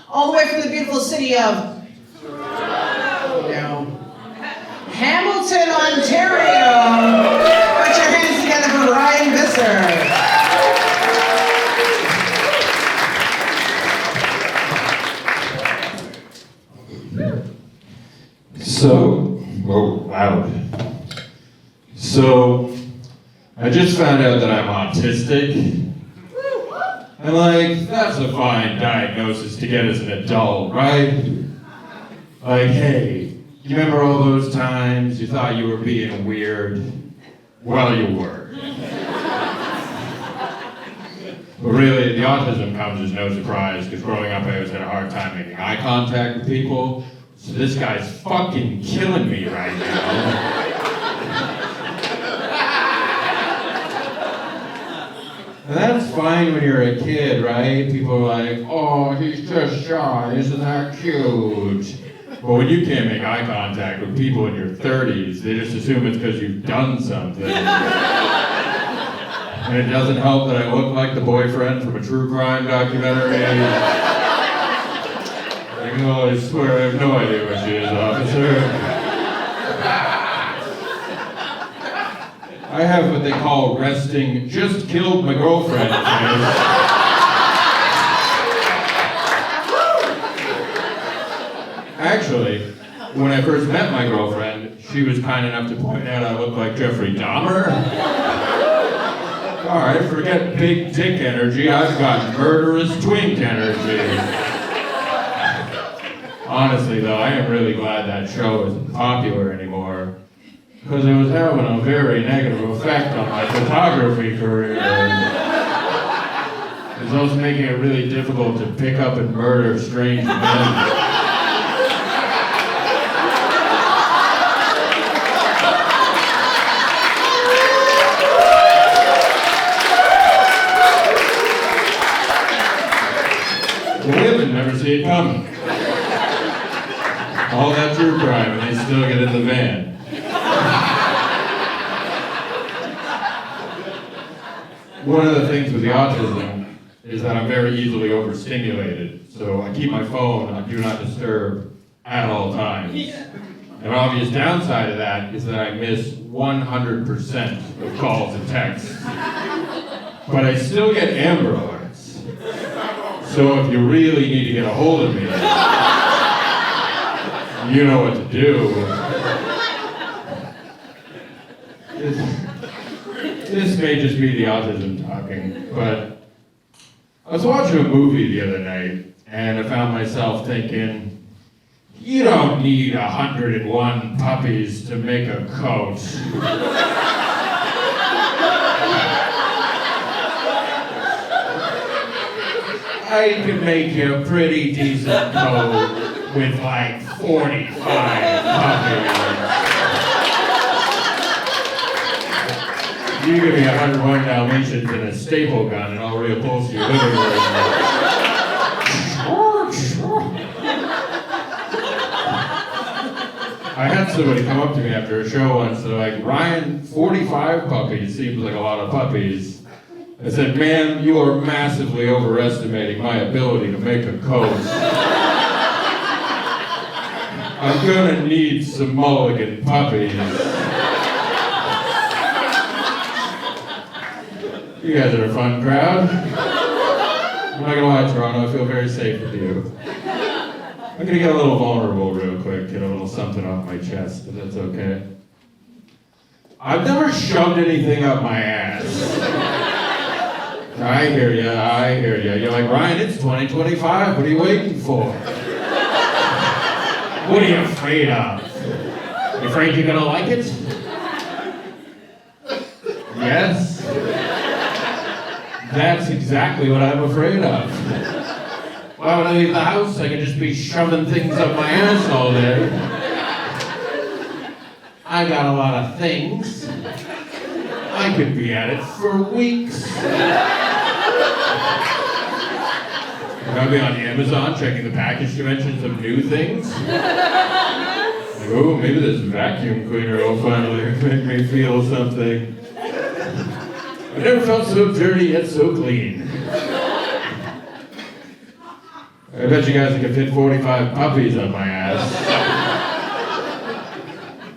All the way from the beautiful city of Hamilton, Ontario. Put your hands together for Ryan Visser. So, I just found out that I'm autistic. And like, that's a fine diagnosis to get as an adult, right? Like, hey, you remember all those times you thought you were being weird? Well, you were. But really, the autism comes as no surprise, because growing up I always had a hard time making eye contact with people. So this guy's fucking killing me right now. And that's fine when you're a kid, right? People are like, oh, he's just shy, isn't that cute? But when you can't make eye contact with people in your 30s, they just assume it's because you've done something. And it doesn't help that I look like the boyfriend from a true crime documentary. Like, oh, I swear I have no idea what she is, officer. I have what they call resting, just killed my girlfriend face. Actually, when I first met my girlfriend, she was kind enough to point out I look like Jeffrey Dahmer. All right, forget big dick energy, I've got murderous twink energy. Honestly though, I am really glad that show isn't popular anymore, because it was having a very negative effect on my photography career. It was also making it really difficult to pick up and murder strange men. The women never see it coming. All that true crime, and they still get in the van. One of the things with the autism is that I'm very easily overstimulated, so I keep my phone on Do Not Disturb at all times. An obvious downside of that is that I miss 100% of calls and texts. But I still get Amber Alerts. So if you really need to get a hold of me, you know what to do. This may just be the autism talking, but I was watching a movie the other night, and I found myself thinking, you don't need 101 puppies to make a coat. I could make you a pretty decent coat with like 45 puppies. You give me 101 Dalmatians and a staple gun and I'll reupholster your living room. I had somebody come up to me after a show once, they're like, Ryan, 45 puppies seems like a lot of puppies. I said, ma'am, you are massively overestimating my ability to make a coat. I'm gonna need some mulligan puppies. You guys are a fun crowd. I'm not gonna lie, Toronto, I feel very safe with you. I'm gonna get a little vulnerable real quick, get a little something off my chest, if that's okay. I've never shoved anything up my ass. I hear ya. You're like, Ryan, it's 2025, what are you waiting for? What are you afraid of? You afraid you're gonna like it? Yes? That's exactly what I'm afraid of. Why would I leave the house? I could just be shoving things up my ass all day. I got a lot of things. I could be at it for weeks. I'll be on Amazon checking the package dimensions of new things. Like, oh, maybe this vacuum cleaner will finally make me feel something. I've never felt so dirty yet so clean. I bet you guys I could fit 45 puppies on my ass.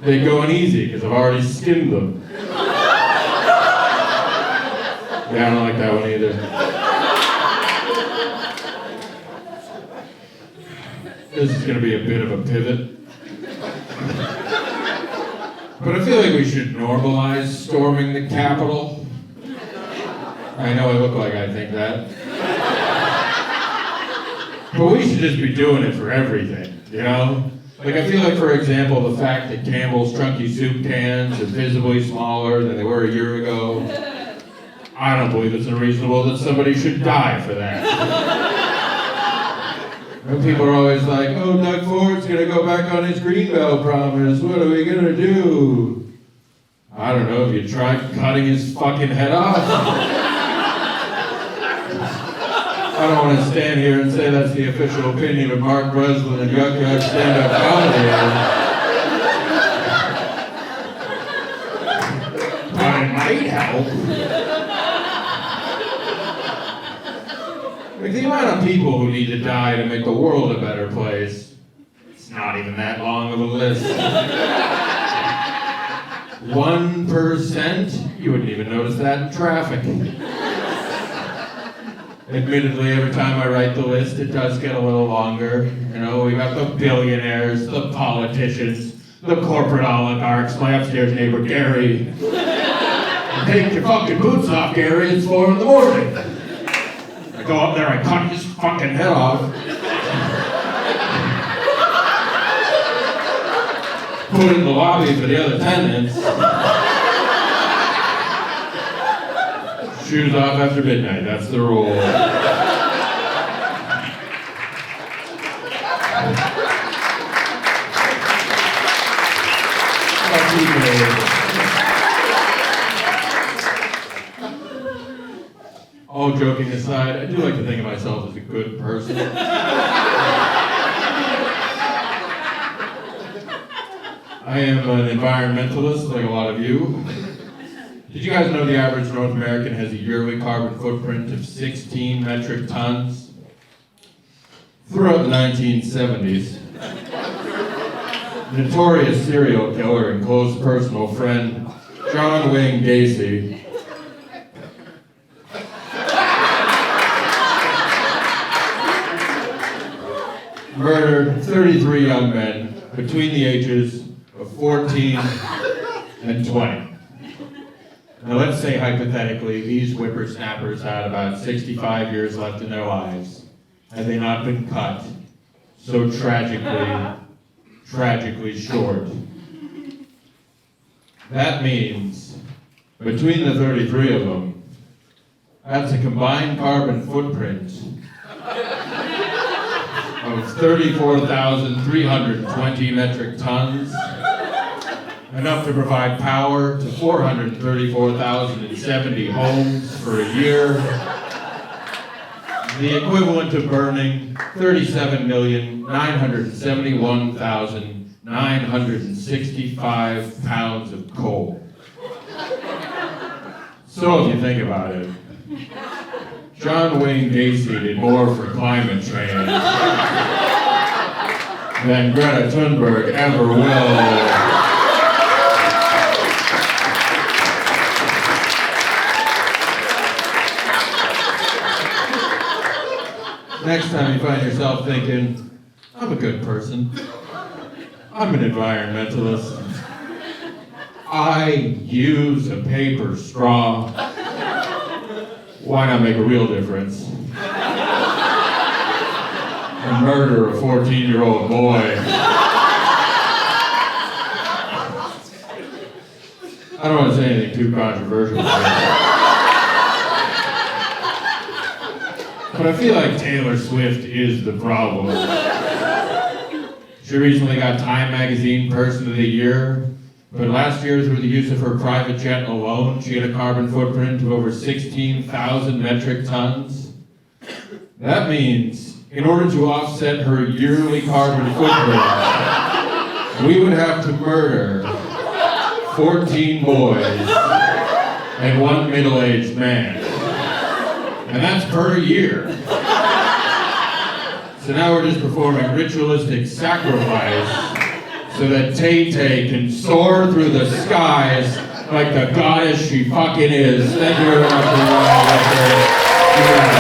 They're going easy because I've already skinned them. Yeah, I don't like that one either. This is going to be a bit of a pivot. But I feel like we should normalize storming the Capitol. I know I look like I think that. But we should just be doing it for everything, you know? Like, I feel like, for example, the fact that Campbell's Chunky soup cans are visibly smaller than they were a year ago, I don't believe it's unreasonable that somebody should die for that. And people are always like, oh, Doug Ford's gonna go back on his Greenbelt promise, what are we gonna do? I don't know, have you tried cutting his fucking head off? I don't want to stand here and say that's the official opinion of Mark Breslin and Yuks stand-up comedy. But it might help. Like, the amount of people who need to die to make the world a better place, it's not even that long of a list. 1%? You wouldn't even notice that in traffic. Admittedly, every time I write the list, it does get a little longer. You know, we got the billionaires, the politicians, the corporate oligarchs, my upstairs neighbor Gary. Take your fucking boots off, Gary, it's 4 in the morning. I go up there, I cut his fucking head off. Put it in the lobby for the other tenants. Shoes off after midnight, that's the rule. All joking aside, I do like to think of myself as a good person. I am an environmentalist, like a lot of you. Did you guys know the average North American has a yearly carbon footprint of 16 metric tons? Throughout the 1970s, notorious serial killer and close personal friend John Wayne Gacy murdered 33 young men between the ages of 14 and 20. Now let's say hypothetically these whippersnappers had about 65 years left in their lives, had they not been cut so tragically short. That means, between the 33 of them, that's a combined carbon footprint of 34,320 metric tons, enough to provide power to 434,070 homes for a year, the equivalent of burning 37,971,965 pounds of coal. So if you think about it, John Wayne Gacy did more for climate change than Greta Thunberg ever will. Next time you find yourself thinking, I'm a good person, I'm an environmentalist, I use a paper straw, why not make a real difference and murder a 14-year-old boy? I don't want to say anything too controversial, but I feel like Taylor Swift is the problem. She recently got Time Magazine Person of the Year, but last year, through the use of her private jet alone, she had a carbon footprint of over 16,000 metric tons. That means, in order to offset her yearly carbon footprint, we would have to murder 14 boys and 1 middle-aged man. And that's per year. So now we're just performing ritualistic sacrifice so that Tay-Tay can soar through the skies like the goddess she fucking is. Thank you very much for